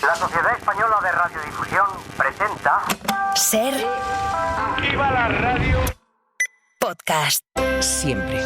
La Sociedad Española de Radiodifusión presenta... Ser... ¡Viva la radio! Podcast. Siempre.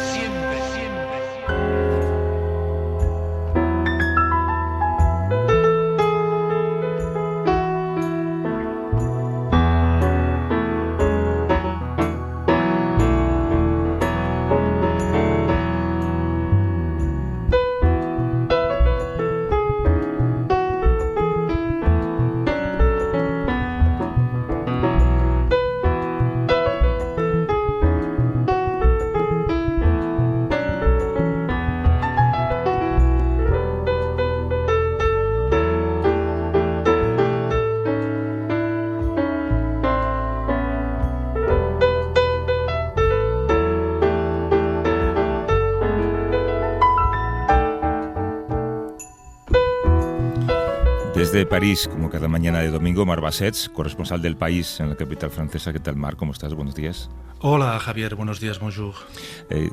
Desde París, como cada mañana de domingo, Marc Bassets, corresponsal del País en la capital francesa. ¿Qué tal, Marc? ¿Cómo estás? Buenos días. Hola, Javier. Buenos días, bonjour.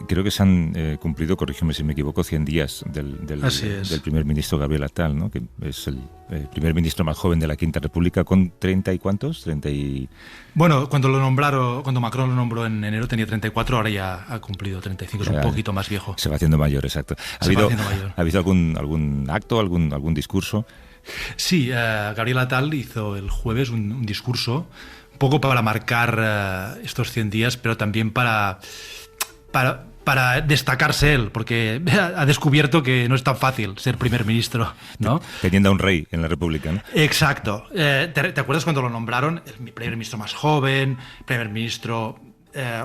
Creo que se han cumplido, corrígeme si me equivoco, 100 días del primer ministro Gabriel Attal, ¿no? Que es el primer ministro más joven de la Quinta República, con 30 y ¿cuántos? 30 y... Bueno, cuando Macron lo nombró en enero tenía 34, ahora ya ha cumplido 35, es un poquito más viejo. Se va haciendo mayor, exacto. ¿Ha habido algún acto, algún discurso? Sí, Gabriel Attal hizo el jueves un discurso, un poco para marcar estos 100 días, pero también para destacarse él, porque ha descubierto que no es tan fácil ser primer ministro, ¿no? Teniendo a un rey en la República, ¿no? Exacto. ¿Te acuerdas cuando lo nombraron? El primer ministro más joven, primer ministro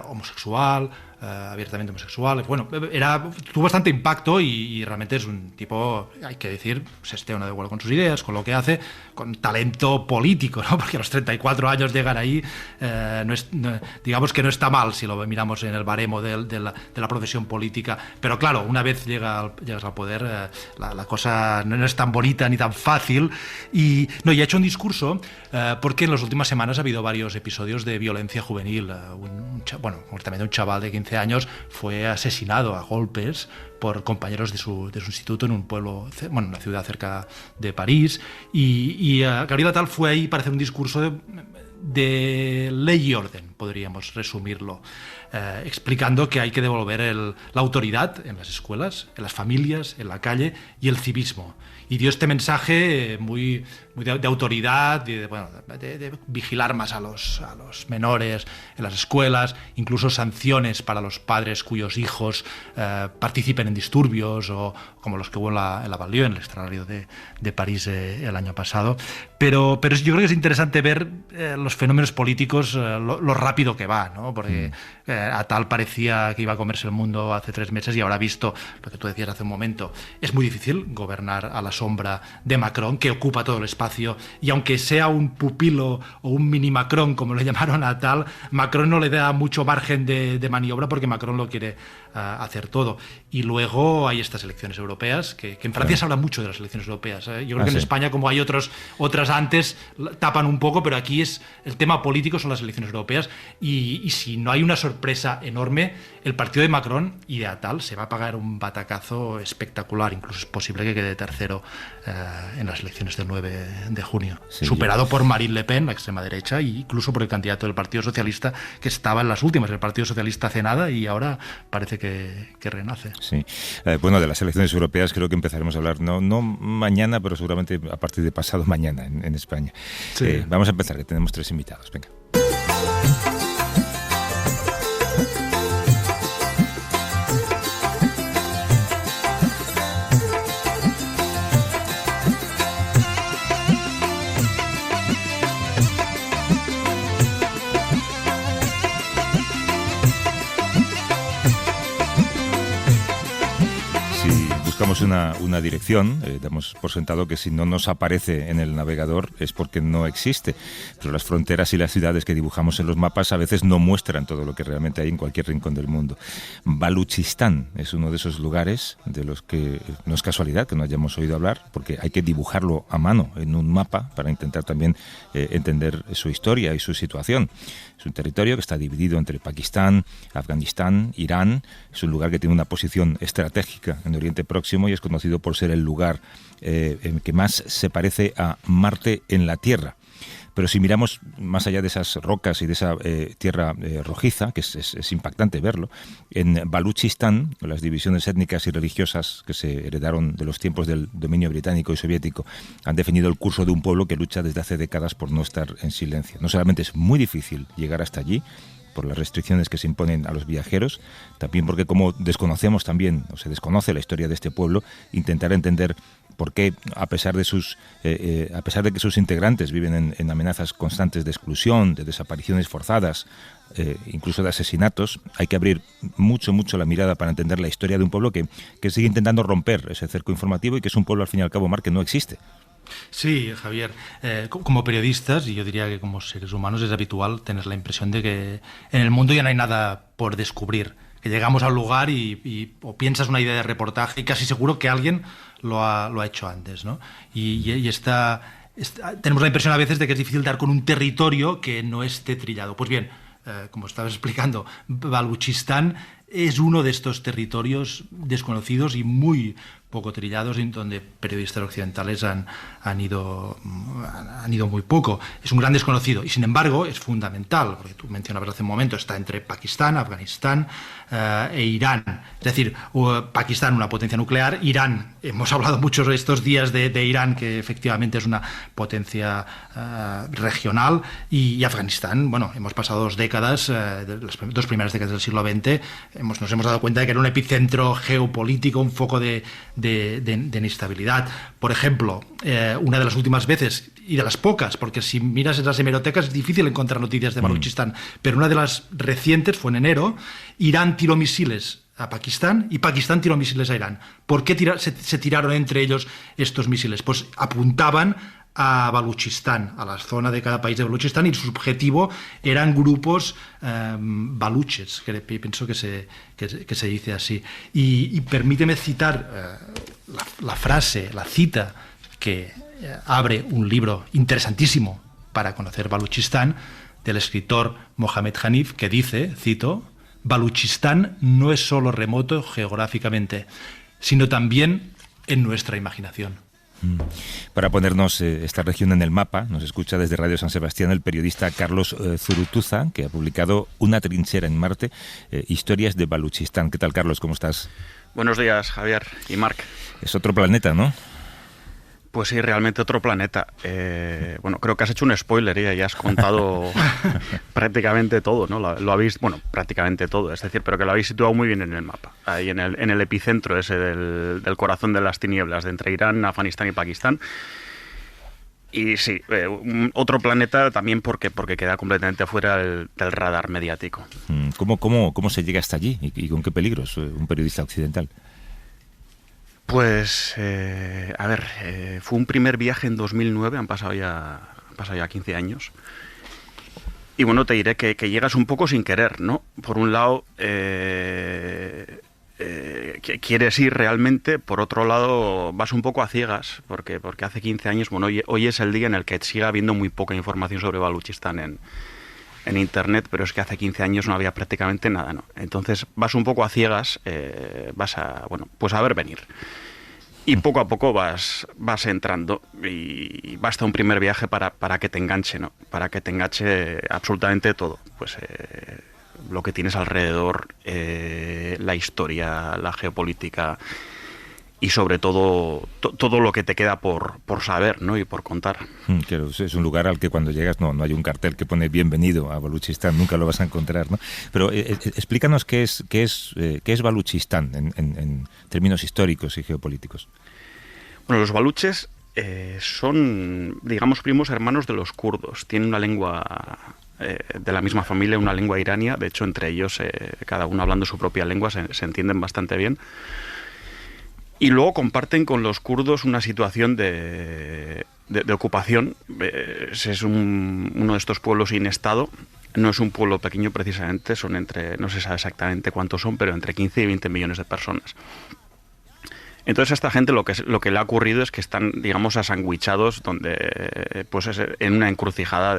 homosexual, abiertamente homosexual. Bueno, tuvo bastante impacto y realmente es un tipo, hay que decir, se esté o no de acuerdo con sus ideas, con lo que hace, con talento político, ¿no? Porque a los 34 años llegar ahí, digamos que no está mal si lo miramos en el baremo de la profesión política. Pero claro, una vez llegas al poder, la cosa no es tan bonita ni tan fácil. Y ha hecho un discurso porque en las últimas semanas ha habido varios episodios de violencia juvenil. Concretamente un chaval de 15 años fue asesinado a golpes por compañeros de su instituto en un pueblo, una ciudad cerca de París, y Gabriel Attal fue ahí para hacer un discurso de ley y orden, podríamos resumirlo, explicando que hay que devolver la autoridad en las escuelas, en las familias, en la calle y el civismo. Y dio este mensaje muy de autoridad, de vigilar más a los menores en las escuelas, incluso sanciones para los padres cuyos hijos participen en disturbios, o como los que hubo en la banlieue, en el extrarradio de París el año pasado. Pero yo creo que es interesante ver los fenómenos políticos, lo rápido que va, ¿no? Porque Attal parecía que iba a comerse el mundo hace 3 meses y ahora ha visto lo que tú decías hace un momento. Es muy difícil gobernar a la sombra de Macron, que ocupa todo el espacio, y aunque sea un pupilo o un mini Macron, como le llamaron a Attal, Macron no le da mucho margen de maniobra, porque Macron lo quiere hacer todo. Y luego hay estas elecciones europeas, que en Francia se habla mucho de las elecciones europeas. Yo creo que en España, como hay otras antes, tapan un poco, pero aquí el tema político son las elecciones europeas, y si no hay una sorpresa enorme, el partido de Macron y de Attal se va a pagar un batacazo espectacular. Incluso es posible que quede tercero en las elecciones del 9 de junio, superado por Marine Le Pen, la extrema derecha, e incluso por el candidato del Partido Socialista, que estaba en las últimas. El Partido Socialista hace nada y ahora parece que renace. Sí. De las elecciones europeas creo que empezaremos a hablar, no mañana, pero seguramente a partir de pasado mañana en España. Sí. Vamos a empezar, que tenemos 3 invitados. Venga. Buscamos una dirección, damos por sentado que si no nos aparece en el navegador es porque no existe, pero las fronteras y las ciudades que dibujamos en los mapas a veces no muestran todo lo que realmente hay en cualquier rincón del mundo. Baluchistán es uno de esos lugares de los que no es casualidad que no hayamos oído hablar, porque hay que dibujarlo a mano en un mapa para intentar también entender su historia y su situación. Es un territorio que está dividido entre Pakistán, Afganistán, Irán. Es un lugar que tiene una posición estratégica en Oriente Próximo y es conocido por ser el lugar que más se parece a Marte en la Tierra. Pero si miramos más allá de esas rocas y de esa tierra rojiza, que es impactante verlo, en Baluchistán, las divisiones étnicas y religiosas que se heredaron de los tiempos del dominio británico y soviético han definido el curso de un pueblo que lucha desde hace décadas por no estar en silencio. No solamente es muy difícil llegar hasta allí, por las restricciones que se imponen a los viajeros, también porque como desconocemos también, o se desconoce la historia de este pueblo, intentar entender por qué, a pesar de que sus integrantes viven en amenazas constantes de exclusión, de desapariciones forzadas, incluso de asesinatos, hay que abrir mucho la mirada para entender la historia de un pueblo que sigue intentando romper ese cerco informativo y que es un pueblo, al fin y al cabo, Marc, que no existe. Sí, Javier, como periodistas, y yo diría que como seres humanos, es habitual tener la impresión de que en el mundo ya no hay nada por descubrir, que llegamos a un lugar o piensas una idea de reportaje y casi seguro que alguien lo ha hecho antes, ¿no? Tenemos la impresión a veces de que es difícil dar con un territorio que no esté trillado. Pues bien, como estabas explicando, Baluchistán es uno de estos territorios desconocidos y muy poco trillados, en donde periodistas occidentales han ido muy poco. Es un gran desconocido y, sin embargo, es fundamental, porque tú mencionabas hace un momento, está entre Pakistán, Afganistán e Irán. Es decir, Pakistán, una potencia nuclear, Irán, hemos hablado mucho estos días de Irán, que efectivamente es una potencia regional, y Afganistán, bueno, hemos pasado 2 décadas, las 2 primeras décadas del siglo XX, nos hemos dado cuenta de que era un epicentro geopolítico, un foco de inestabilidad. Por ejemplo, una de las últimas veces, y de las pocas, porque si miras en las hemerotecas es difícil encontrar noticias de Baluchistán, pero una de las recientes fue en enero. Irán tiró misiles a Pakistán y Pakistán tiró misiles a Irán. ¿Por qué se tiraron entre ellos estos misiles? Pues apuntaban a Baluchistán, a la zona de cada país de Baluchistán, y su objetivo eran grupos baluches, que pienso que se dice así. Y permíteme citar la cita que abre un libro interesantísimo para conocer Baluchistán, del escritor Mohamed Hanif, que dice, cito: Baluchistán no es solo remoto geográficamente, sino también en nuestra imaginación. Para ponernos esta región en el mapa, nos escucha desde Radio San Sebastián el periodista Carlos Zurutuza, que ha publicado Una trinchera en Marte, historias de Baluchistán. ¿Qué tal, Carlos? ¿Cómo estás? Buenos días, Javier y Marc. Es otro planeta, ¿no? Pues sí, realmente otro planeta. Bueno, creo que has hecho un spoiler y ya has contado prácticamente todo, ¿no? Lo habéis, bueno, prácticamente todo, es decir, pero que lo habéis situado muy bien en el mapa. Ahí en el epicentro ese del corazón de las tinieblas, de entre Irán, Afganistán y Pakistán. Y sí, otro planeta también porque queda completamente fuera del radar mediático. ¿Cómo se llega hasta allí y con qué peligros un periodista occidental? Pues, fue un primer viaje en 2009, han pasado ya 15 años. Y bueno, te diré que llegas un poco sin querer, ¿no? Por un lado, quieres ir realmente, por otro lado, vas un poco a ciegas, porque hace 15 años, bueno, hoy es el día en el que sigue habiendo muy poca información sobre Baluchistán en Internet, pero es que hace 15 años no había prácticamente nada, ¿no? Entonces vas un poco a ciegas, vas a ver venir. Y poco a poco vas entrando y basta un primer viaje para que te enganche, ¿no? Para que te enganche absolutamente todo. Pues lo que tienes alrededor, la historia, la geopolítica y sobre todo todo lo que te queda por saber, ¿no? Y por contar. Claro, es un lugar al que cuando llegas no hay un cartel que pone bienvenido a Baluchistán, nunca lo vas a encontrar, ¿no? Pero explícanos qué es Baluchistán en términos históricos y geopolíticos. Bueno, los baluches son, digamos, primos hermanos de los kurdos. Tienen una lengua de la misma familia, una lengua irania. De hecho, entre ellos, cada uno hablando su propia lengua, se entienden bastante bien. Y luego comparten con los kurdos una situación de ocupación. Es uno de estos pueblos sin Estado. No es un pueblo pequeño precisamente, no se sabe exactamente cuántos son, pero entre 15 y 20 millones de personas. Entonces a esta gente lo que le ha ocurrido es que están, digamos, asandwichados en una encrucijada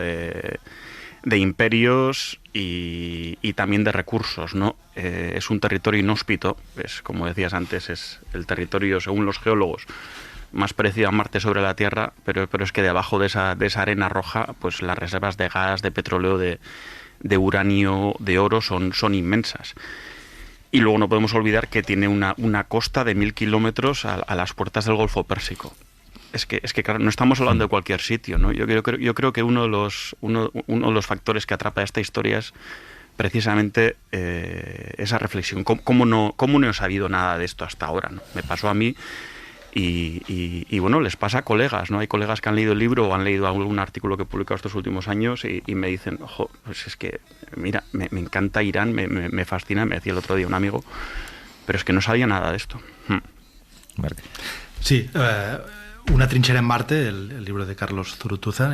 imperios y también de recursos, ¿no? Es un territorio inhóspito, como decías antes, es el territorio, según los geólogos, más parecido a Marte sobre la Tierra, pero es que debajo de esa arena roja, pues las reservas de gas, de petróleo, de uranio, de oro son inmensas. Y luego no podemos olvidar que tiene una costa de 1000 kilómetros a las puertas del Golfo Pérsico. Es que claro, no estamos hablando de cualquier sitio, ¿no? Yo creo que uno de los factores que atrapa a esta historia es precisamente esa reflexión. ¿Cómo no he sabido nada de esto hasta ahora, ¿no? Me pasó a mí y bueno, les pasa a colegas, ¿no? Hay colegas que han leído el libro o han leído algún artículo que he publicado estos últimos años y me dicen, ojo, pues es que, mira, me encanta Irán, me fascina, me decía el otro día un amigo, pero es que no sabía nada de esto. Sí, Una trinchera en Marte, el libro de Carlos Zurutuza,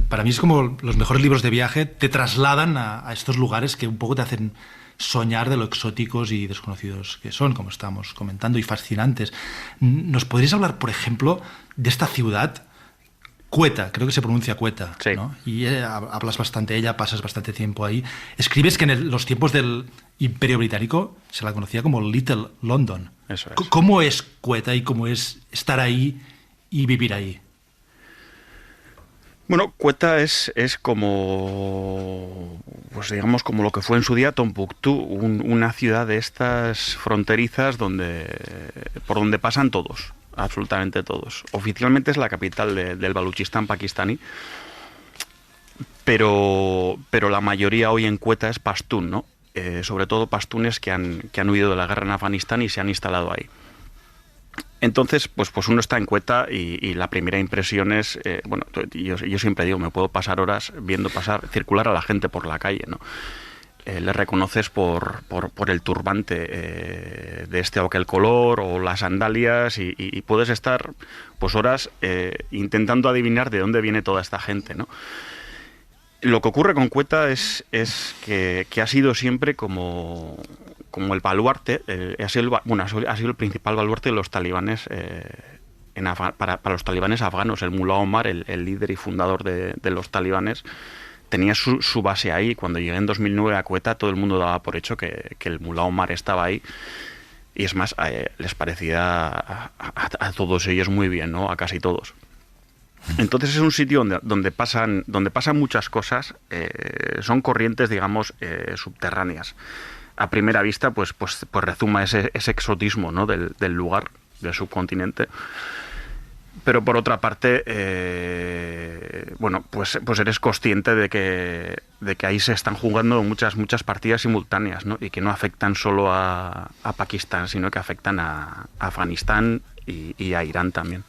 para mí es como los mejores libros de viaje, te trasladan a estos lugares que un poco te hacen soñar de lo exóticos y desconocidos que son, como estábamos comentando, y fascinantes. ¿Nos podrías hablar, por ejemplo, de esta ciudad, Quetta? Creo que se pronuncia Quetta, sí. ¿no? Y hablas bastante de ella, pasas bastante tiempo ahí. Escribes que en los tiempos del Imperio Británico se la conocía como Little London. Eso es. ¿Cómo es Quetta y cómo es estar ahí y vivir ahí? Bueno, Quetta es como, pues digamos, como lo que fue en su día Tombuctú, una ciudad de estas fronterizas por donde pasan todos, absolutamente todos. Oficialmente es la capital del Baluchistán pakistaní, pero la mayoría hoy en Quetta es pastún, ¿no? Sobre todo pastunes que han huido de la guerra en Afganistán y se han instalado ahí. Entonces, pues uno está en Quetta y la primera impresión es, bueno, yo siempre digo, me puedo pasar horas viendo circular a la gente por la calle, ¿no? Le reconoces por el turbante de este o aquel color o las sandalias y puedes estar pues horas intentando adivinar de dónde viene toda esta gente, ¿no? Lo que ocurre con Quetta es que ha sido siempre como el baluarte, ha sido el principal baluarte de los talibanes para los talibanes afganos. El Mullah Omar, el líder y fundador de los talibanes, tenía su base ahí. Cuando llegué en 2009 a Quetta, todo el mundo daba por hecho que el Mullah Omar estaba ahí. Y es más, les parecía a todos ellos muy bien, ¿no? A casi todos. Entonces es un sitio donde pasan muchas cosas, son corrientes, digamos, subterráneas. A primera vista, pues rezuma ese exotismo, ¿no? del lugar, del subcontinente. Pero por otra parte, bueno, pues eres consciente de que ahí se están jugando muchas partidas simultáneas, ¿no? Y que no afectan solo a Pakistán, sino que afectan a Afganistán y a Irán también.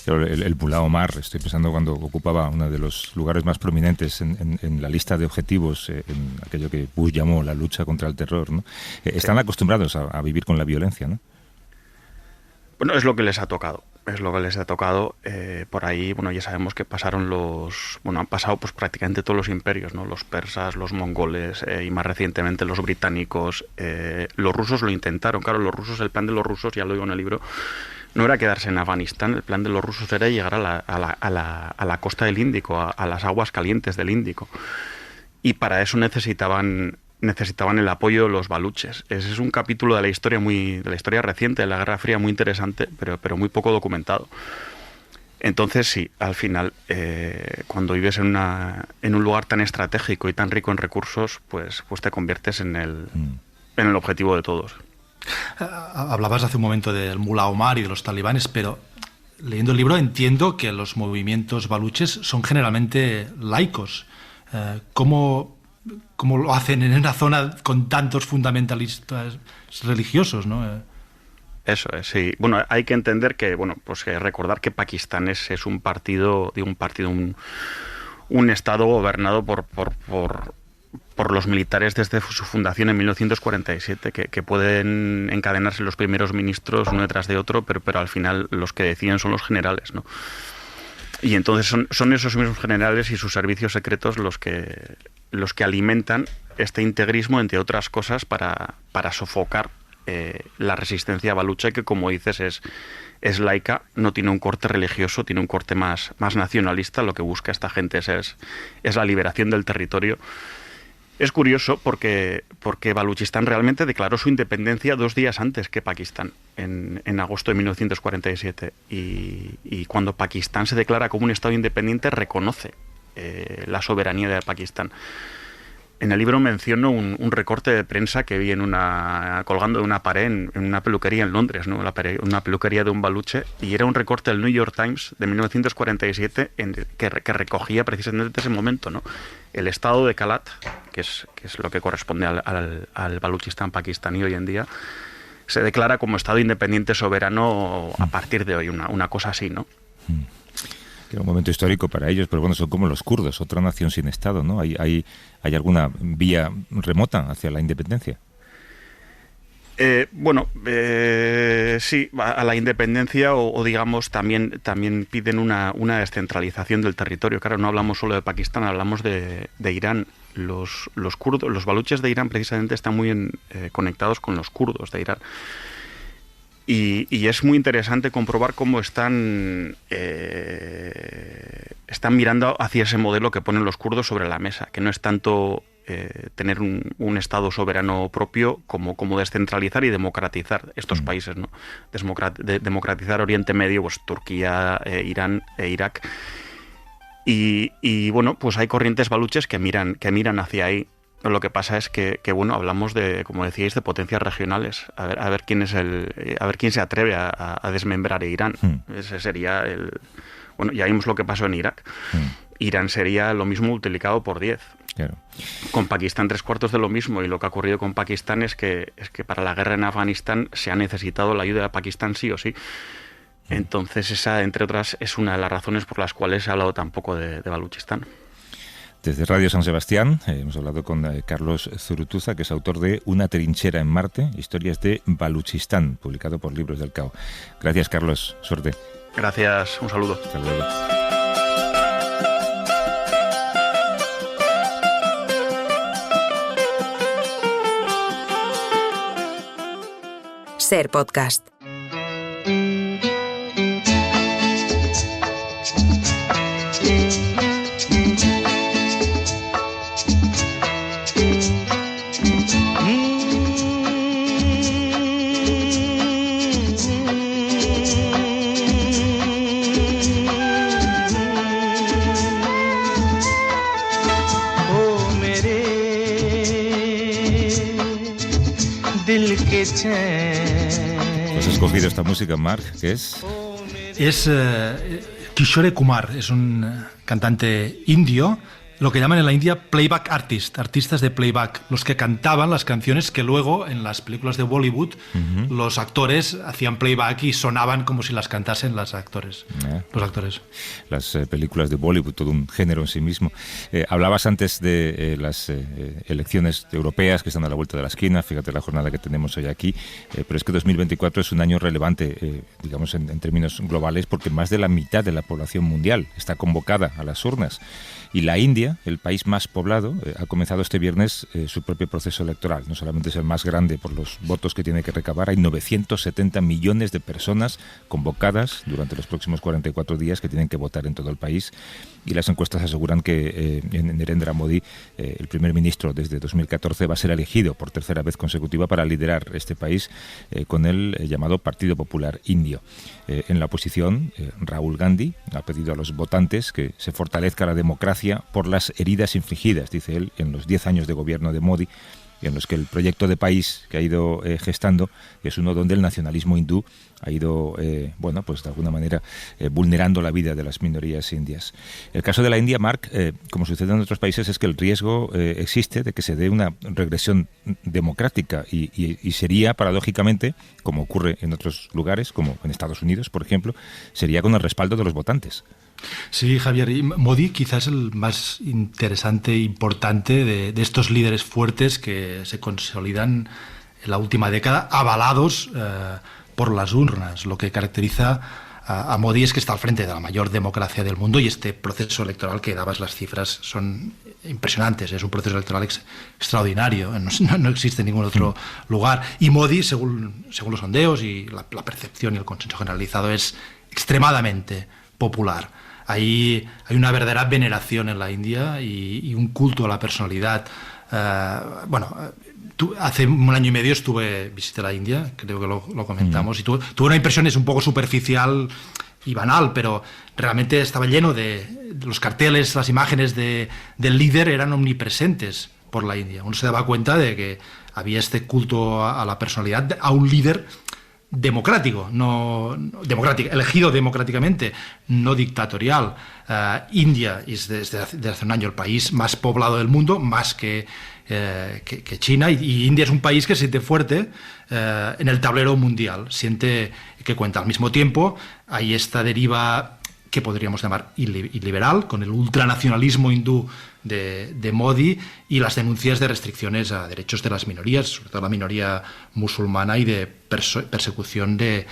El Mullah Omar, estoy pensando cuando ocupaba uno de los lugares más prominentes en la lista de objetivos, en aquello que Bush llamó la lucha contra el terror, ¿no? Están acostumbrados a vivir con la violencia, ¿no? Bueno, es lo que les ha tocado. Por ahí, bueno, ya sabemos que han pasado pues prácticamente todos los imperios, ¿no? Los persas, los mongoles y más recientemente los británicos. Los rusos lo intentaron, claro, el plan de los rusos, ya lo digo en el libro, no era quedarse en Afganistán. El plan de los rusos era llegar a la costa del Índico, a las aguas calientes del Índico. Y para eso necesitaban el apoyo de los baluches. Ese es un capítulo de la historia reciente de la Guerra Fría muy interesante, pero muy poco documentado. Entonces sí, al final, cuando vives en un lugar tan estratégico y tan rico en recursos, pues te conviertes en el objetivo de todos. Hablabas hace un momento del Mullah Omar y de los talibanes, pero leyendo el libro entiendo que los movimientos baluches son generalmente laicos. ¿Cómo lo hacen en una zona con tantos fundamentalistas religiosos, ¿no? Eso es, sí. Bueno, hay que entender que, recordar que Pakistán es un estado gobernado por los militares desde su fundación en 1947, que pueden encadenarse los primeros ministros uno detrás de otro, pero al final los que deciden son los generales, ¿no? Y entonces son esos mismos generales y sus servicios secretos los que alimentan este integrismo, entre otras cosas, para sofocar la resistencia balucha, que como dices es laica, no tiene un corte religioso, tiene un corte más nacionalista. Lo que busca esta gente es la liberación del territorio. Es curioso porque Baluchistán realmente declaró su independencia 2 días antes que Pakistán, en agosto de 1947. Y cuando Pakistán se declara como un Estado independiente, reconoce la soberanía de Pakistán. En el libro menciono un recorte de prensa que vi colgando de una pared en una peluquería en Londres, ¿no? Una peluquería de un baluche, y era un recorte del New York Times de 1947 que recogía precisamente ese momento, ¿no? El estado de Kalat, que es lo que corresponde al Baluchistán pakistaní hoy en día, se declara como Estado independiente soberano a partir de hoy, una cosa así, ¿no? Era un momento histórico para ellos, pero bueno, son como los kurdos, otra nación sin Estado, ¿no? ¿Hay alguna vía remota hacia la independencia? Sí, a la independencia o digamos también piden una descentralización del territorio. Claro, no hablamos solo de Pakistán, hablamos de Irán. Los kurdos, los baluches de Irán precisamente están muy conectados con los kurdos de Irán. Y es muy interesante comprobar cómo están mirando hacia ese modelo que ponen los kurdos sobre la mesa, que no es tanto tener un Estado soberano propio como descentralizar y democratizar estos países, ¿no? Democratizar Oriente Medio, pues Turquía, Irán e Irak. Y bueno, pues hay corrientes baluches que miran hacia ahí. Lo que pasa es que bueno, hablamos de, como decíais, de potencias regionales. A ver quién se atreve a desmembrar Irán. Ese sería bueno, ya vimos lo que pasó en Irak. Irán sería lo mismo multiplicado por 10. Claro. Con Pakistán 3/4 de lo mismo, y lo que ha ocurrido con Pakistán es que para la guerra en Afganistán se ha necesitado la ayuda de Pakistán sí o sí. Entonces esa, entre otras, es una de las razones por las cuales se ha hablado tan poco de Baluchistán. Desde Radio San Sebastián hemos hablado con Carlos Zurutuza, que es autor de Una trinchera en Marte, historias de Baluchistán, publicado por Libros del Cao. Gracias, Carlos. Suerte. Gracias. Un saludo. Hasta luego. Ser Podcast. ¿Has escogido esta música, Marc? ¿Qué es? Es Kishore Kumar, es un cantante indio, lo que llaman en la India playback artistas de playback, los que cantaban las canciones que luego en las películas de Bollywood los actores hacían playback y sonaban como si las cantasen los actores. Las películas de Bollywood, todo un género en sí mismo. Hablabas antes de las elecciones europeas que están a la vuelta de la esquina, fíjate la jornada que tenemos hoy aquí, pero es que 2024 es un año relevante, digamos en términos globales, porque más de la mitad de la población mundial está convocada a las urnas. Y la India, el país más poblado, ha comenzado este viernes su propio proceso electoral. No solamente es el más grande por los votos que tiene que recabar, hay 970 millones de personas convocadas durante los próximos 44 días que tienen que votar en todo el país. Y las encuestas aseguran que Narendra Modi, el primer ministro desde 2014, va a ser elegido por tercera vez consecutiva para liderar este país con el llamado Partido Popular Indio. En la oposición, Rahul Gandhi ha pedido a los votantes que se fortalezca la democracia por las heridas infligidas, dice él, en los 10 años de gobierno de Modi, en los que el proyecto de país que ha ido gestando es uno donde el nacionalismo hindú ha ido, pues de alguna manera vulnerando la vida de las minorías indias. El caso de la India, Marc, como sucede en otros países, es que el riesgo existe de que se dé una regresión democrática y sería, paradójicamente, como ocurre en otros lugares, como en Estados Unidos, por ejemplo, sería con el respaldo de los votantes. Sí, Javier, y Modi quizás es el más interesante e importante de estos líderes fuertes que se consolidan en la última década, avalados por las urnas. Lo que caracteriza a Modi es que está al frente de la mayor democracia del mundo, y este proceso electoral que dabas las cifras son impresionantes. Es un proceso electoral extraordinario. No existe en ningún otro lugar. Y Modi, según los sondeos y la percepción y el consenso generalizado, es extremadamente popular. Ahí hay una verdadera veneración en la India y un culto a la personalidad. Hace un año y medio visité la India, creo que lo comentamos, y tuve una impresión, es un poco superficial y banal, pero realmente estaba lleno de los carteles, las imágenes del líder eran omnipresentes por la India. Uno se daba cuenta de que había este culto a la personalidad, a un líder democrático, elegido democráticamente, no dictatorial. India es desde hace un año el país más poblado del mundo, más que China, y India es un país que se siente fuerte en el tablero mundial, siente que cuenta. Al mismo tiempo hay esta deriva que podríamos llamar iliberal, con el ultranacionalismo hindú de Modi y las denuncias de restricciones a derechos de las minorías, sobre todo la minoría musulmana, y de persecución de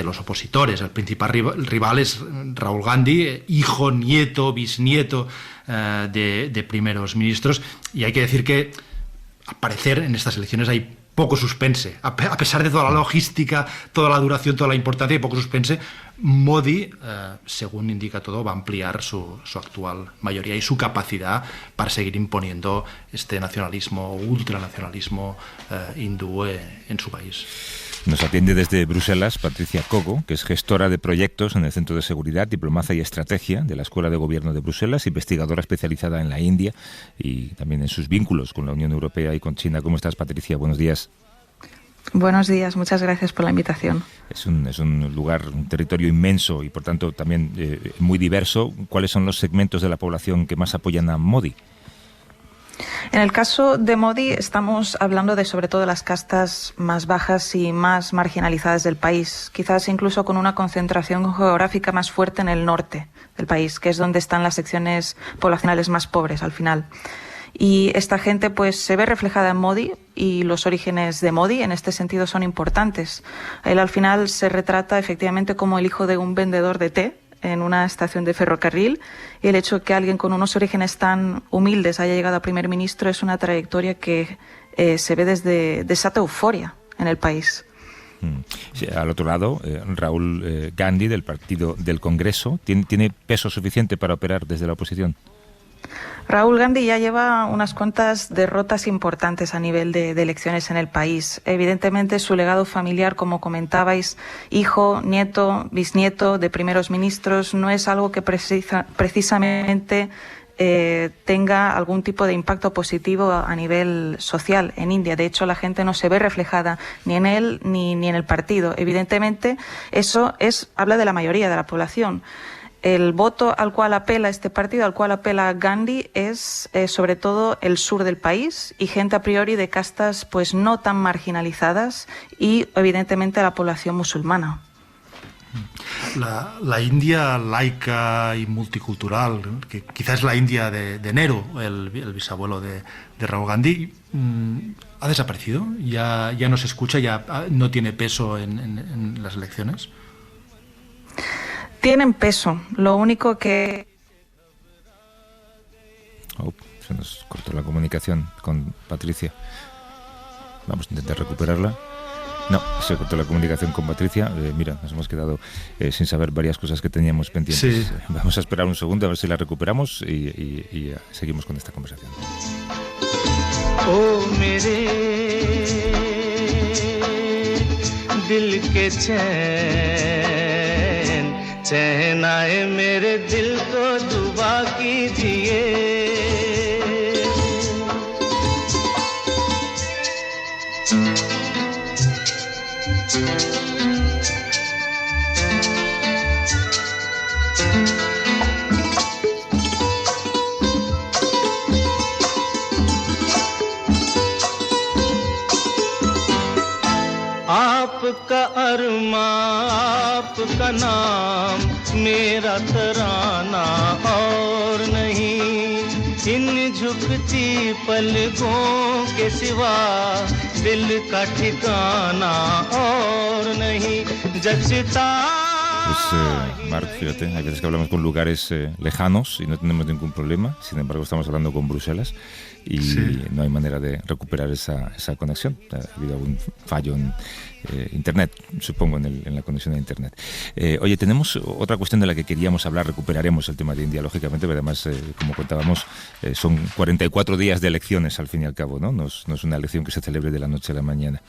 los opositores. El principal rival es Rahul Gandhi, hijo, nieto, bisnieto de primeros ministros, y hay que decir que al parecer en estas elecciones hay poco suspense, a pesar de toda la logística, toda la duración, toda la importancia, y poco suspense. Modi, según indica todo, va a ampliar su actual mayoría y su capacidad para seguir imponiendo este nacionalismo, ultranacionalismo hindú en su país. Nos atiende desde Bruselas Patricia Cogo, que es gestora de proyectos en el Centro de Seguridad, Diplomacia y Estrategia de la Escuela de Gobierno de Bruselas, investigadora especializada en la India y también en sus vínculos con la Unión Europea y con China. ¿Cómo estás, Patricia? Buenos días. Buenos días, muchas gracias por la invitación. Es un lugar, un territorio inmenso y por tanto también muy diverso. ¿Cuáles son los segmentos de la población que más apoyan a Modi? En el caso de Modi estamos hablando de sobre todo las castas más bajas y más marginalizadas del país, quizás incluso con una concentración geográfica más fuerte en el norte del país, que es donde están las secciones poblacionales más pobres al final. Y esta gente pues se ve reflejada en Modi, y los orígenes de Modi en este sentido son importantes. Él al final se retrata efectivamente como el hijo de un vendedor de té en una estación de ferrocarril, y el hecho de que alguien con unos orígenes tan humildes haya llegado a primer ministro es una trayectoria que se ve desata euforia en el país. Sí, al otro lado, Rahul Gandhi, del Partido del Congreso, ¿tiene peso suficiente para operar desde la oposición? Rahul Gandhi ya lleva unas cuantas derrotas importantes a nivel de elecciones en el país. Evidentemente su legado familiar, como comentabais, hijo, nieto, bisnieto de primeros ministros, no es algo que precisamente tenga algún tipo de impacto positivo a nivel social en India. De hecho, la gente no se ve reflejada ni en él ni en el partido. Evidentemente, eso habla de la mayoría de la población. El voto al cual apela este partido, al cual apela Gandhi, es sobre todo el sur del país y gente a priori de castas pues no tan marginalizadas y evidentemente la población musulmana. La India laica y multicultural, que quizás es la India de Nehru, el bisabuelo de Rahul Gandhi, ha desaparecido, ya no se escucha, ya no tiene peso en las elecciones. Tienen peso, lo único que... Se nos cortó la comunicación con Patricia. Vamos a intentar recuperarla. No, se cortó la comunicación con Patricia. Mira, nos hemos quedado sin saber varias cosas que teníamos pendientes. Sí. Vamos a esperar un segundo a ver si la recuperamos y seguimos con esta conversación. Oh, mere dil ke चैन आए मेरे दिल को दुआ कीजिए आपका अरमा आपका नाम मेरा तराना और नहीं इन झुकती पलकों के सिवा दिल का ठिकाना और नहीं जचता Pues, Marc, fíjate, hay veces que hablamos con lugares lejanos y no tenemos ningún problema, sin embargo estamos hablando con Bruselas y no hay manera de recuperar esa conexión. Ha habido algún fallo en Internet, supongo, en la conexión a Internet. Oye, tenemos otra cuestión de la que queríamos hablar, recuperaremos el tema de India, lógicamente, pero además, como contábamos, son 44 días de elecciones, al fin y al cabo, ¿no? No es una elección que se celebre de la noche a la mañana.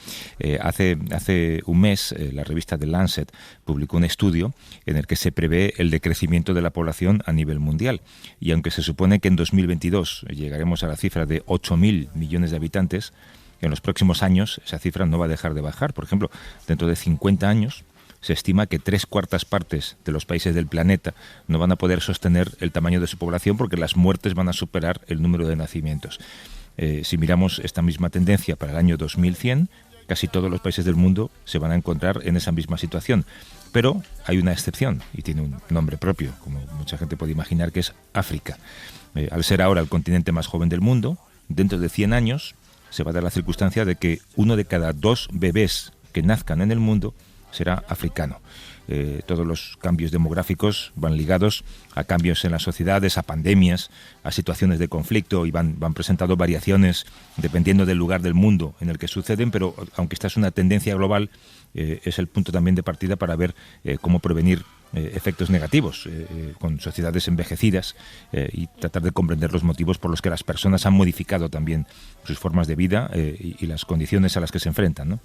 Hace un mes, la revista The Lancet publicó un estudio en el que se prevé el decrecimiento de la población a nivel mundial. Y aunque se supone que en 2022 llegaremos a la cifra de 8.000 millones de habitantes, en los próximos años esa cifra no va a dejar de bajar. Por ejemplo, dentro de 50 años se estima que 3/4 partes de los países del planeta no van a poder sostener el tamaño de su población porque las muertes van a superar el número de nacimientos. Si miramos esta misma tendencia para el año 2100, casi todos los países del mundo se van a encontrar en esa misma situación. Pero hay una excepción, y tiene un nombre propio, como mucha gente puede imaginar, que es África. Al ser ahora el continente más joven del mundo, dentro de 100 años se va a dar la circunstancia de que 1 de cada 2 bebés que nazcan en el mundo será africano. Todos los cambios demográficos van ligados a cambios en las sociedades, a pandemias, a situaciones de conflicto y van presentando variaciones dependiendo del lugar del mundo en el que suceden, pero aunque esta es una tendencia global, es el punto también de partida para ver cómo prevenir efectos negativos con sociedades envejecidas y tratar de comprender los motivos por los que las personas han modificado también sus formas de vida y las condiciones a las que se enfrentan, ¿no?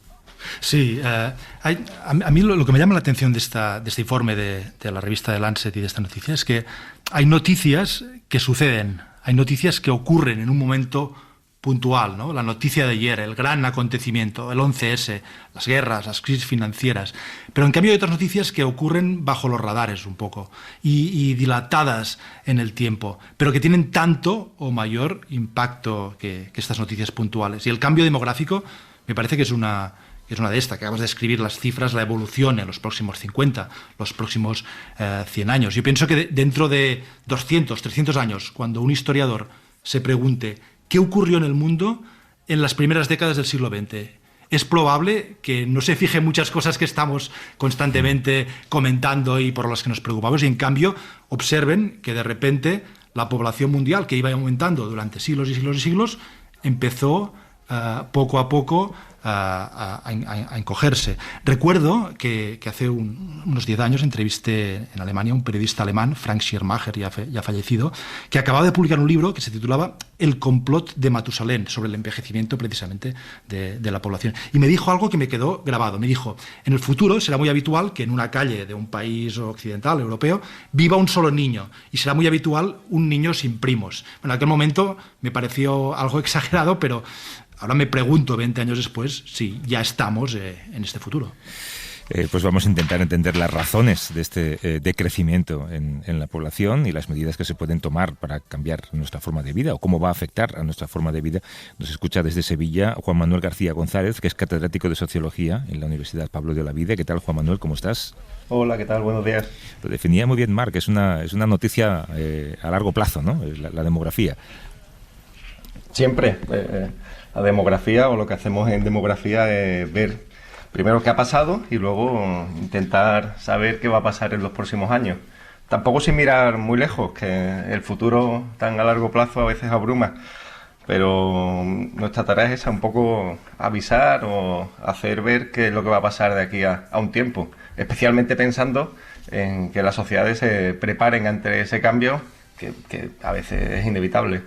Sí, a mí lo que me llama la atención de este informe de la revista The Lancet y de esta noticia es que hay noticias que suceden, hay noticias que ocurren en un momento puntual, ¿no? La noticia de ayer, el gran acontecimiento, el 11S, las guerras, las crisis financieras. Pero en cambio hay otras noticias que ocurren bajo los radares un poco y dilatadas en el tiempo, pero que tienen tanto o mayor impacto que estas noticias puntuales. Y el cambio demográfico me parece que es una de estas, que acabas de escribir las cifras, la evolución en los próximos 50, los próximos 100 años. Yo pienso que dentro de 200, 300 años, cuando un historiador se pregunte ¿qué ocurrió en el mundo en las primeras décadas del siglo XX? Es probable que no se fije en muchas cosas que estamos constantemente comentando y por las que nos preocupamos, y en cambio observen que de repente la población mundial, que iba aumentando durante siglos y siglos y siglos, empezó poco a poco a encogerse. Recuerdo que hace unos 10 años entrevisté en Alemania a un periodista alemán, Frank Schirmacher, ya fallecido, que acababa de publicar un libro que se titulaba El complot de Matusalén, sobre el envejecimiento precisamente de la población. Y me dijo algo que me quedó grabado. Me dijo, en el futuro será muy habitual que en una calle de un país occidental, europeo, viva un solo niño, y será muy habitual un niño sin primos. Bueno, en aquel momento me pareció algo exagerado, pero ahora me pregunto, 20 años después, si ya estamos en este futuro. Pues vamos a intentar entender las razones de este decrecimiento en la población y las medidas que se pueden tomar para cambiar nuestra forma de vida o cómo va a afectar a nuestra forma de vida. Nos escucha desde Sevilla Juan Manuel García González, que es catedrático de Sociología en la Universidad Pablo de Olavide. ¿Qué tal, Juan Manuel? ¿Cómo estás? Hola, ¿qué tal? Buenos días. Lo definía muy bien Marc, es una noticia a largo plazo, ¿no? La demografía. Siempre. La demografía, o lo que hacemos en demografía, es ver primero qué ha pasado y luego intentar saber qué va a pasar en los próximos años. Tampoco sin mirar muy lejos, que el futuro tan a largo plazo a veces abruma, pero nuestra tarea es esa, un poco avisar o hacer ver qué es lo que va a pasar de aquí a un tiempo, especialmente pensando en que las sociedades se preparen ante ese cambio que a veces es inevitable.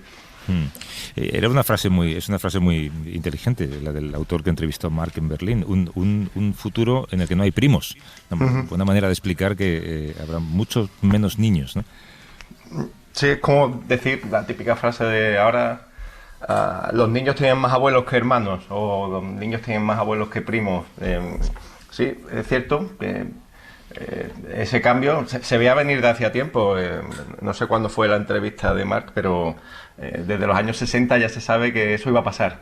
Es una frase muy inteligente, la del autor que entrevistó a Marc en Berlín, un futuro en el que no hay primos. Una buena manera de explicar que habrá muchos menos niños, ¿no? Sí, es como decir la típica frase de ahora los niños tienen más abuelos que hermanos, o los niños tienen más abuelos que primos. Sí, es cierto que ese cambio se veía venir de hacía tiempo. No sé cuándo fue la entrevista de Marc, pero desde los años 60 ya se sabe que eso iba a pasar.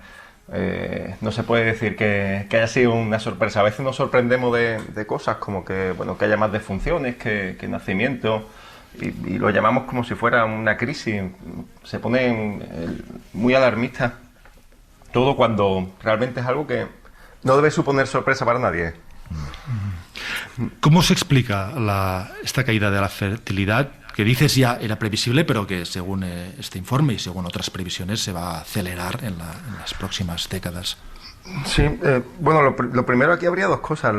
No se puede decir que haya sido una sorpresa. A veces nos sorprendemos de cosas como que haya más defunciones que nacimientos, y lo llamamos como si fuera una crisis. Se pone muy alarmista todo, cuando realmente es algo que no debe suponer sorpresa para nadie. ¿Cómo se explica esta caída de la fertilidad, que dices ya era previsible, pero que según este informe y según otras previsiones se va a acelerar en las próximas décadas? Sí, bueno, lo primero, aquí habría dos cosas.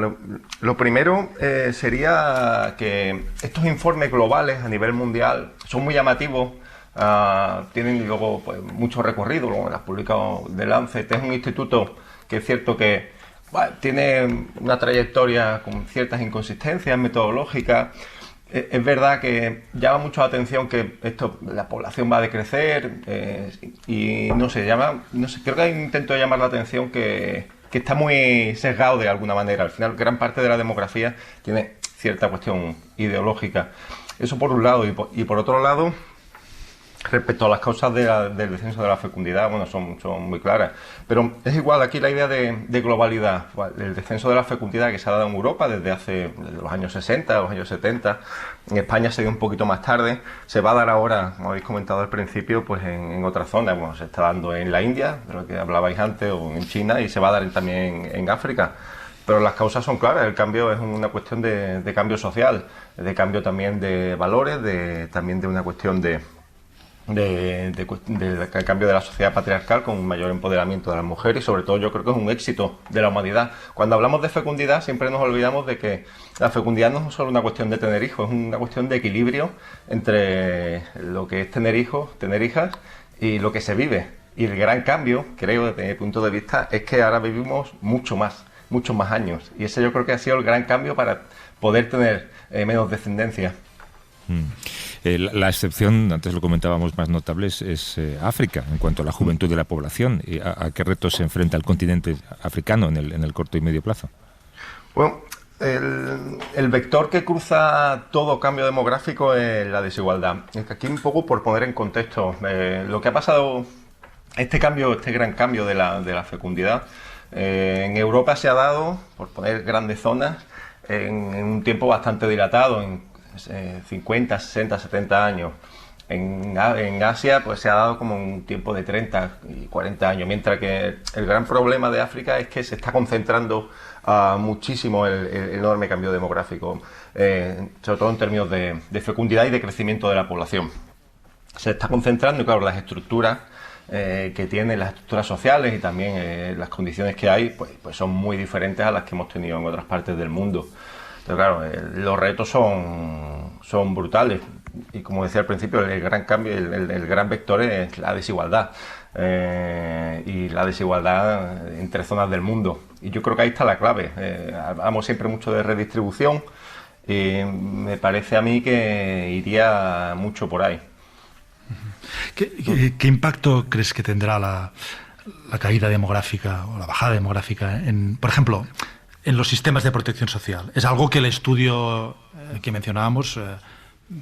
Lo primero sería que estos informes globales a nivel mundial son muy llamativos, tienen luego pues, mucho recorrido, luego las publicado de Lancet. Es un instituto que es cierto que tiene una trayectoria con ciertas inconsistencias metodológicas. Es verdad que llama mucho la atención que la población va a decrecer y no sé, creo que hay un intento de llamar la atención que está muy sesgado de alguna manera. Al final, gran parte de la demografía tiene cierta cuestión ideológica. Eso por un lado, y por otro lado, respecto a las causas del descenso de la fecundidad, bueno, son muy claras. Pero es igual aquí la idea de globalidad. El descenso de la fecundidad que se ha dado en Europa desde los años 60, los años 70, en España se dio un poquito más tarde, se va a dar ahora, como habéis comentado al principio, pues en otras zonas. Bueno, se está dando en la India, de lo que hablabais antes, o en China, y se va a dar también en África. Pero las causas son claras, el cambio es una cuestión de cambio social, de cambio también de valores, también de una cuestión del cambio de la sociedad patriarcal con un mayor empoderamiento de las mujeres, y sobre todo yo creo que es un éxito de la humanidad. Cuando hablamos de fecundidad siempre nos olvidamos de que la fecundidad no es solo una cuestión de tener hijos, es una cuestión de equilibrio entre lo que es tener hijos, tener hijas y lo que se vive. Y el gran cambio, creo desde mi punto de vista, es que ahora vivimos muchos más años, y ese yo creo que ha sido el gran cambio para poder tener menos descendencia. La excepción, antes lo comentábamos, más notable es África, en cuanto a la juventud de la población. ¿A qué retos se enfrenta el continente africano en el corto y medio plazo? Bueno, el vector que cruza todo cambio demográfico es la desigualdad. Aquí un poco por poner en contexto lo que ha pasado, este gran cambio de la fecundidad, en Europa se ha dado, por poner grandes zonas, en un tiempo bastante dilatado, en 50, 60, 70 años. En Asia pues se ha dado como un tiempo de 30 y 40 años, mientras que el gran problema de África es que se está concentrando muchísimo el enorme cambio demográfico, sobre todo en términos de fecundidad y de crecimiento de la población. Se está concentrando, y claro, las estructuras que tienen, las estructuras sociales y también las condiciones que hay, pues son muy diferentes a las que hemos tenido en otras partes del mundo. Pero claro, los retos son brutales, y como decía al principio, el gran cambio, el gran vector es la desigualdad, y la desigualdad entre zonas del mundo, y yo creo que ahí está la clave. Hablamos siempre mucho de redistribución, y me parece a mí que iría mucho por ahí. ¿Qué impacto crees que tendrá la caída demográfica o la bajada demográfica por ejemplo, en los sistemas de protección social? Es algo que el estudio que mencionábamos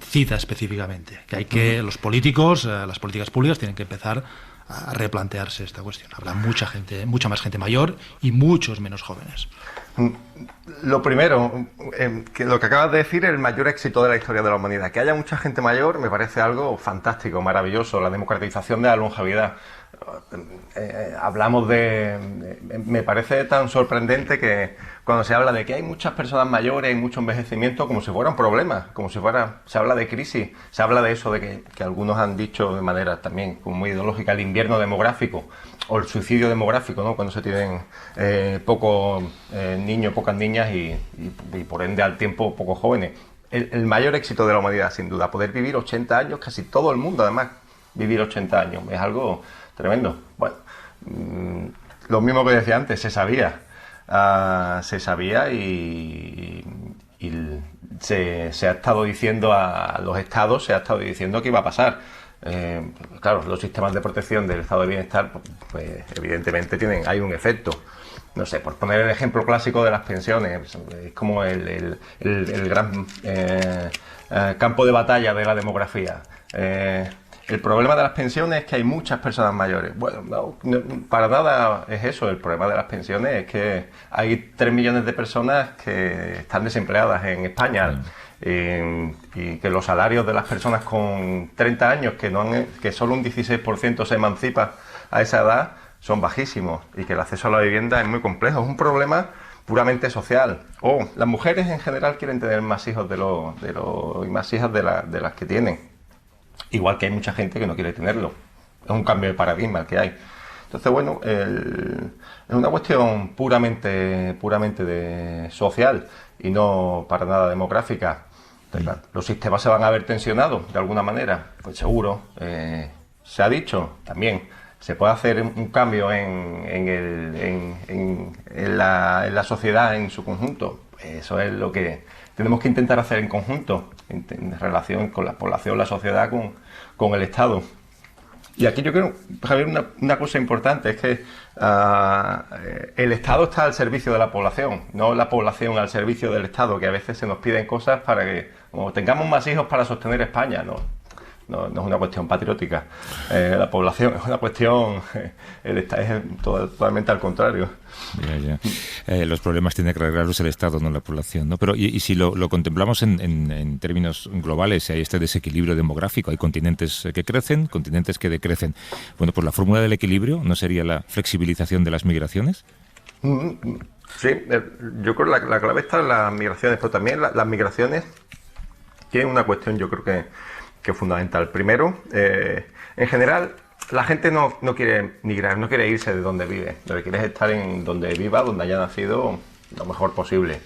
cita específicamente, que los políticos, las políticas públicas tienen que empezar a replantearse esta cuestión. Habrá mucha más gente mayor y muchos menos jóvenes. Lo primero, que lo que acabas de decir es el mayor éxito de la historia de la humanidad. Que haya mucha gente mayor me parece algo fantástico, maravilloso, la democratización de la longevidad. Hablamos me parece tan sorprendente que cuando se habla de que hay muchas personas mayores y mucho envejecimiento, como si fuera un problema, se habla de crisis, se habla de eso, de que algunos han dicho de manera también como muy ideológica, el invierno demográfico o el suicidio demográfico, ¿no? Cuando se tienen pocos niños, pocas niñas y por ende al tiempo pocos jóvenes. El mayor éxito de la humanidad, sin duda, poder vivir 80 años, casi todo el mundo además, vivir 80 años, es algo tremendo. Bueno, lo mismo que decía antes, se sabía y se ha estado diciendo a los estados, se ha estado diciendo que iba a pasar. Claro, los sistemas de protección del estado de bienestar, pues evidentemente hay un efecto. No sé, por poner el ejemplo clásico de las pensiones, es como el gran campo de batalla de la demografía. El problema de las pensiones es que hay muchas personas mayores. Bueno, no, para nada es eso. El problema de las pensiones es que hay 3 millones de personas que están desempleadas en España, y que los salarios de las personas con 30 años, que solo un 16% se emancipa a esa edad, son bajísimos, y que el acceso a la vivienda es muy complejo. Es un problema puramente social. O las mujeres en general quieren tener más hijos y más hijas de las que tienen. Igual que hay mucha gente que no quiere tenerlo. Es un cambio de paradigma el que hay. Entonces, bueno, es una cuestión puramente social y no para nada demográfica. Entonces, claro, los sistemas se van a ver tensionados de alguna manera, pues seguro. Se ha dicho también, se puede hacer un cambio en la sociedad en su conjunto. Eso es lo que tenemos que intentar hacer en conjunto, en relación con la población, la sociedad, con el Estado. Y aquí yo creo, Javier, una cosa importante es que el Estado está al servicio de la población, no la población al servicio del Estado, que a veces se nos piden cosas para que como tengamos más hijos para sostener España. No es una cuestión patriótica. La población es una cuestión, es totalmente al contrario. Ya. Los problemas tiene que arreglarlos el Estado, no la población, ¿no? Pero y si lo contemplamos en términos globales, hay este desequilibrio demográfico, hay continentes que crecen, continentes que decrecen. Bueno, pues la fórmula del equilibrio, ¿no sería la flexibilización de las migraciones? Sí, yo creo que la clave está en las migraciones, pero también las migraciones tienen una cuestión, yo creo que es fundamental. Primero, en general, la gente no quiere migrar, no quiere irse de donde vive. Lo que quiere es estar en donde viva, donde haya nacido, lo mejor posible.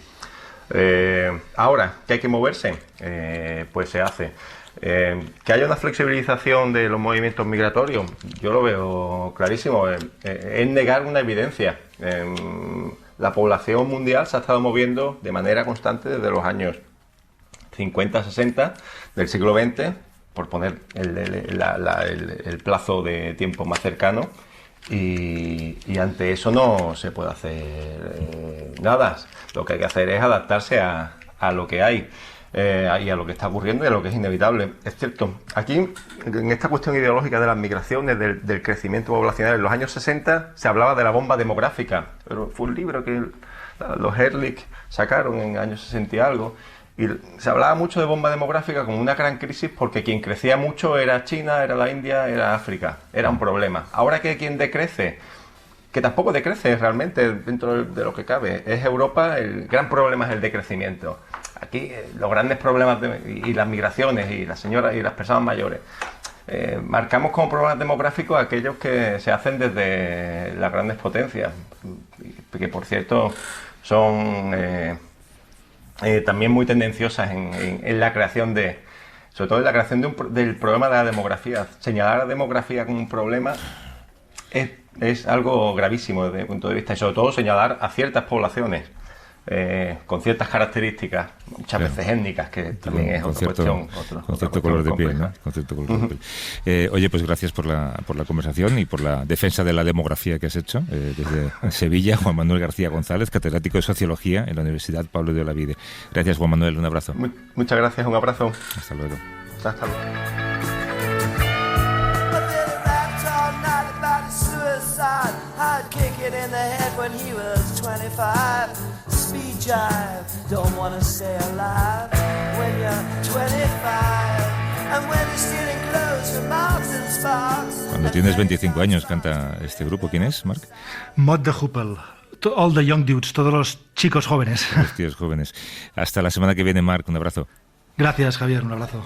Ahora, que hay que moverse, pues se hace. Que haya una flexibilización de los movimientos migratorios, yo lo veo clarísimo. Es negar una evidencia. La población mundial se ha estado moviendo de manera constante desde los años 50, 60 del siglo XX, por poner el plazo de tiempo más cercano, y ante eso no se puede hacer nada. Lo que hay que hacer es adaptarse a lo que hay y a lo que está ocurriendo y a lo que es inevitable. Es cierto, aquí en esta cuestión ideológica de las migraciones, del crecimiento poblacional, en los años 60 se hablaba de la bomba demográfica, pero fue un libro que los Ehrlich sacaron en años 60 y algo. Y se hablaba mucho de bomba demográfica como una gran crisis porque quien crecía mucho era China, era la India, era África. Era un problema. Ahora que quien decrece, que tampoco decrece realmente dentro de lo que cabe, es Europa, el gran problema es el decrecimiento. Aquí los grandes problemas y las migraciones y las señoras y las personas mayores. Marcamos como problemas demográficos aquellos que se hacen desde las grandes potencias, que por cierto son... también muy tendenciosas en la creación sobre todo en la creación del problema de la demografía. Señalar a la demografía como un problema es algo gravísimo desde mi punto de vista, y sobre todo señalar a ciertas poblaciones con ciertas características, muchas veces étnicas, que también es otra cuestión. Con cierto color de piel, ¿no? Con cierto color de piel. Oye, pues gracias por la conversación y por la defensa de la demografía que has hecho. Desde Sevilla, Juan Manuel García González, catedrático de Sociología en la Universidad Pablo de Olavide. Gracias, Juan Manuel, un abrazo. Muchas gracias, un abrazo. Hasta luego. Hasta luego. I'd kick it in the head when he was 25. Speed jive, don't wanna stay alive when you're 25. And when you're stealing clothes from Marks and Sparks. Cuando tienes 25 años canta este grupo. ¿Quién es, Marc? Mott the Hoople. All the young dudes, todos los chicos jóvenes. Los tíos jóvenes. Hasta la semana que viene, Marc. Un abrazo. Gracias, Javier. Un abrazo.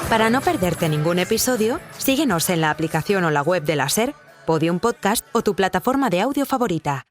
Para no perderte ningún episodio, síguenos en la aplicación o la web de la SER, Podium Podcast o tu plataforma de audio favorita.